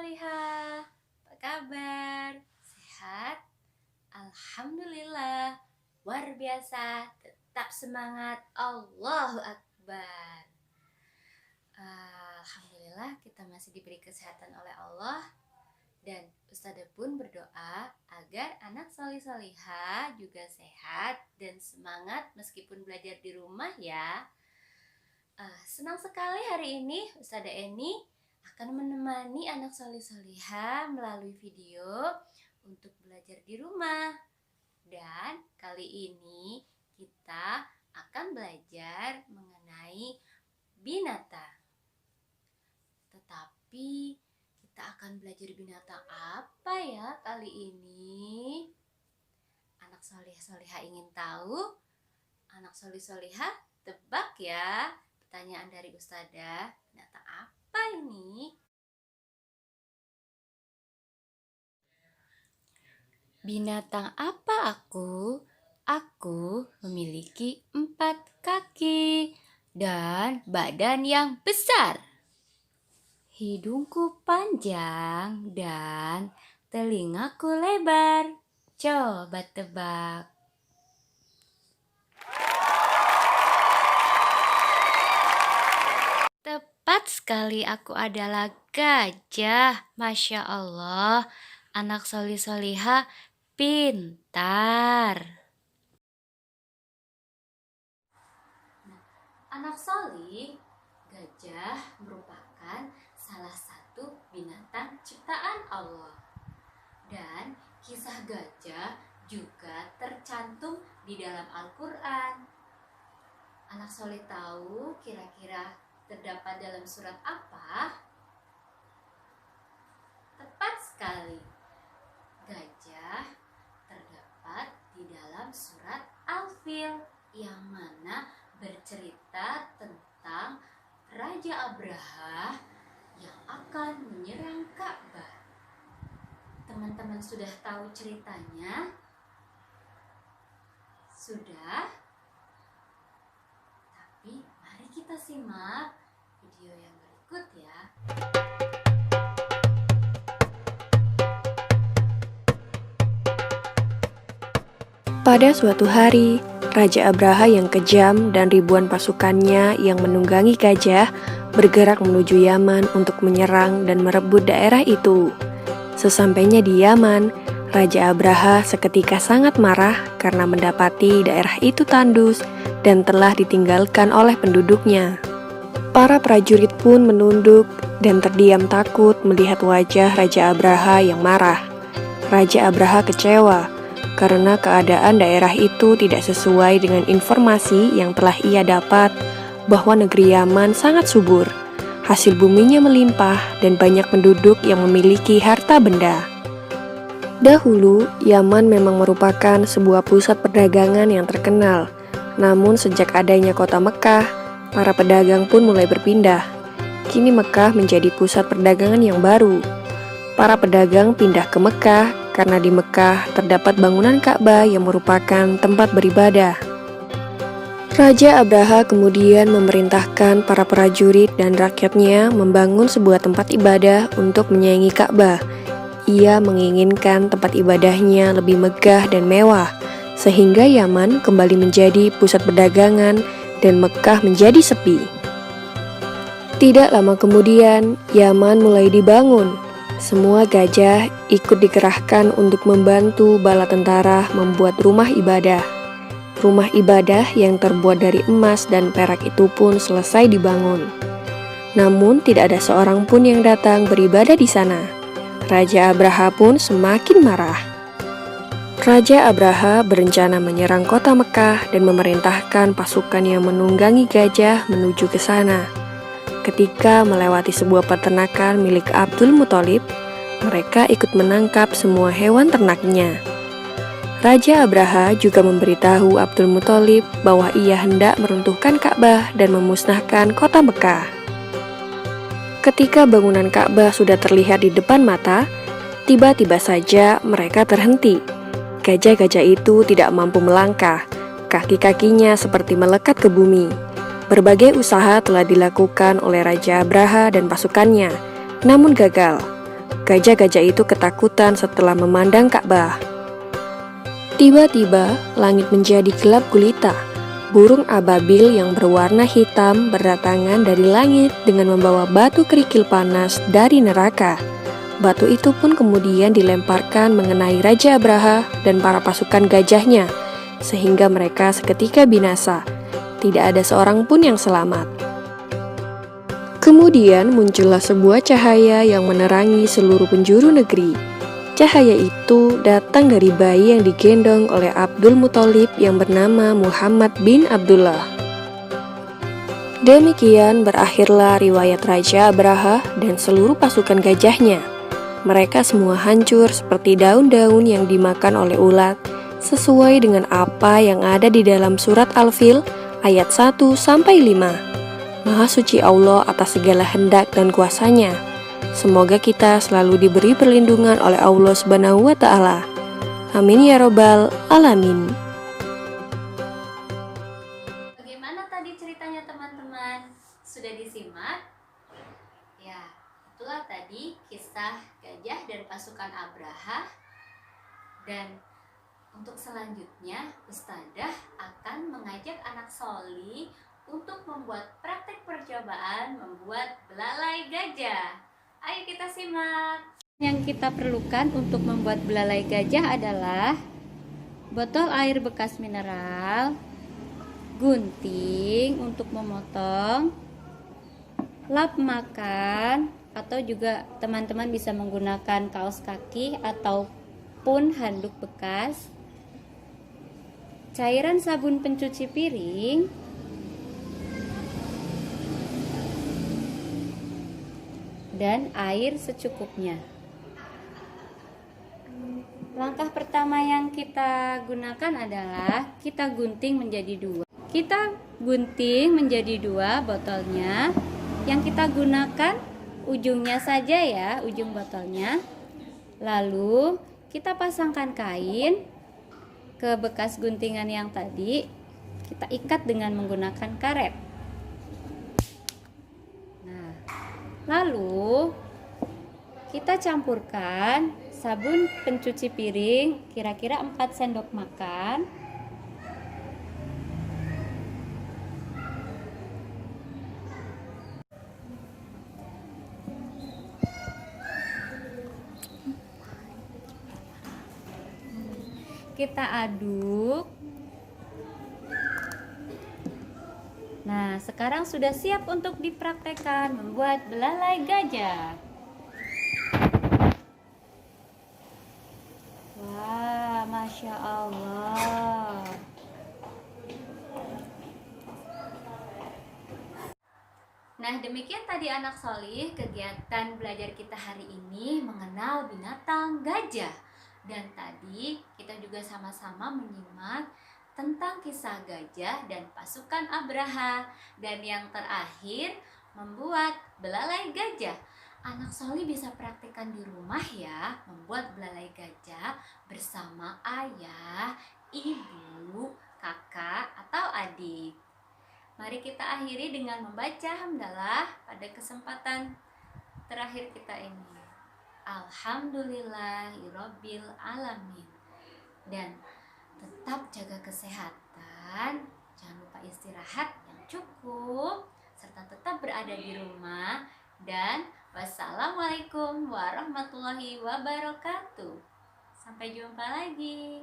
Solihah, apa kabar? Sehat? Alhamdulillah, luar biasa, tetap semangat, Allahu Akbar. Alhamdulillah kita masih diberi kesehatan oleh Allah. Dan Ustazah pun berdoa agar anak solih-solihah juga sehat dan semangat meskipun belajar di rumah ya. Senang sekali hari ini Ustazah Eni akan menemani anak solih-solihah melalui video untuk belajar di rumah. Dan kali ini kita akan belajar mengenai binatang. Tetapi kita akan belajar binatang apa ya kali ini? Anak solih-solihah ingin tahu? Anak solih-solihah tebak ya pertanyaan dari Ustazah. Binatang apa ini? Binatang apa aku? Aku memiliki 4 kaki dan badan yang besar. Hidungku panjang dan telingaku lebar. Coba tebak. Tepat sekali, aku adalah gajah. Masya Allah, anak solih-solihah pintar. Anak solih, gajah merupakan salah satu binatang ciptaan Allah. Dan kisah gajah juga tercantum di dalam Al-Quran. Anak solih tahu kira-kira terdapat dalam surat apa? Tepat sekali, gajah terdapat di dalam surat Al-Fil yang mana bercerita tentang Raja Abraha yang akan menyerang Ka'bah. Teman-teman sudah tahu ceritanya? Sudah? Tapi mari kita simak video yang berikut ya. Pada suatu hari, Raja Abraha yang kejam dan ribuan pasukannya yang menunggangi gajah bergerak menuju Yaman untuk menyerang dan merebut daerah itu. Sesampainya di Yaman, Raja Abraha seketika sangat marah karena mendapati daerah itu tandus dan telah ditinggalkan oleh penduduknya. Para prajurit pun menunduk dan terdiam takut melihat wajah Raja Abraha yang marah. Raja Abraha kecewa karena keadaan daerah itu tidak sesuai dengan informasi yang telah ia dapat bahwa negeri Yaman sangat subur, hasil buminya melimpah dan banyak penduduk yang memiliki harta benda. Dahulu, Yaman memang merupakan sebuah pusat perdagangan yang terkenal. Namun sejak adanya kota Mekah, para pedagang pun mulai berpindah. Kini Mekah menjadi pusat perdagangan yang baru. Para pedagang pindah ke Mekah karena di Mekah terdapat bangunan Ka'bah yang merupakan tempat beribadah. Raja Abraha kemudian memerintahkan para prajurit dan rakyatnya membangun sebuah tempat ibadah untuk menyaingi Ka'bah. Ia menginginkan tempat ibadahnya lebih megah dan mewah, sehingga Yaman kembali menjadi pusat perdagangan dan Mekah menjadi sepi. Tidak lama kemudian, Yaman mulai dibangun. Semua gajah ikut dikerahkan untuk membantu bala tentara membuat rumah ibadah. Rumah ibadah yang terbuat dari emas dan perak itu pun selesai dibangun. Namun tidak ada seorang pun yang datang beribadah di sana. Raja Abraha pun semakin marah. Raja Abraha berencana menyerang kota Mekah dan memerintahkan pasukan yang menunggangi gajah menuju ke sana. Ketika melewati sebuah peternakan milik Abdul Muthalib, mereka ikut menangkap semua hewan ternaknya. Raja Abraha juga memberitahu Abdul Muthalib bahwa ia hendak meruntuhkan Ka'bah dan memusnahkan kota Mekah. Ketika bangunan Ka'bah sudah terlihat di depan mata, tiba-tiba saja mereka terhenti. Gajah-gajah itu tidak mampu melangkah, kaki-kakinya seperti melekat ke bumi. Berbagai usaha telah dilakukan oleh Raja Abraha dan pasukannya, namun gagal. Gajah-gajah itu ketakutan setelah memandang Ka'bah. Tiba-tiba, langit menjadi gelap gulita. Burung ababil yang berwarna hitam berdatangan dari langit dengan membawa batu kerikil panas dari neraka. Batu itu pun kemudian dilemparkan mengenai Raja Abraha dan para pasukan gajahnya, sehingga mereka seketika binasa. Tidak ada seorang pun yang selamat. Kemudian muncullah sebuah cahaya yang menerangi seluruh penjuru negeri. Cahaya itu datang dari bayi yang digendong oleh Abdul Muthalib yang bernama Muhammad bin Abdullah. Demikian berakhirlah riwayat Raja Abraha dan seluruh pasukan gajahnya. Mereka semua hancur seperti daun-daun yang dimakan oleh ulat, sesuai dengan apa yang ada di dalam surat Al-Fil ayat 1-5. Maha suci Allah atas segala hendak dan kuasanya. Semoga kita selalu diberi perlindungan oleh Allah Subhanahu wa Ta'ala. Amin ya Robbal Alamin. Bagaimana tadi ceritanya teman-teman? Sudah disimak? Ya, itulah tadi kisah gajah dan pasukan Abraha. Dan untuk selanjutnya, Ustadzah akan mengajak anak Soli untuk membuat praktek percobaan membuat belalai gajah. Ayo kita simak. Yang kita perlukan untuk membuat belalai gajah adalah botol air bekas mineral, gunting untuk memotong, lap makan, atau juga teman-teman bisa menggunakan kaos kaki ataupun handuk bekas, cairan sabun pencuci piring, dan air secukupnya. Langkah pertama yang kita gunakan adalah kita gunting menjadi dua. Kita gunting menjadi dua botolnya. Yang kita gunakan ujungnya saja ya, ujung botolnya. Lalu kita pasangkan kain ke bekas guntingan yang tadi. Kita ikat dengan menggunakan karet. Lalu kita campurkan sabun pencuci piring kira-kira 4 sendok makan. Kita aduk. Nah, sekarang sudah siap untuk dipraktekkan membuat belalai gajah. Wah, Masya Allah. Nah, demikian tadi anak Solih kegiatan belajar kita hari ini mengenal binatang gajah. Dan tadi kita juga sama-sama menyimak tentang kisah gajah dan pasukan Abraha. Dan yang terakhir, membuat belalai gajah. Anak Soli bisa praktekkan di rumah ya, membuat belalai gajah bersama ayah, ibu, kakak, atau adik. Mari kita akhiri dengan membaca hamdalah pada kesempatan terakhir kita ini. Alhamdulillahirabbil alamin. Dan tetap jaga kesehatan, jangan lupa istirahat yang cukup, serta tetap berada di rumah. Dan wassalamualaikum warahmatullahi wabarakatuh. Sampai jumpa lagi.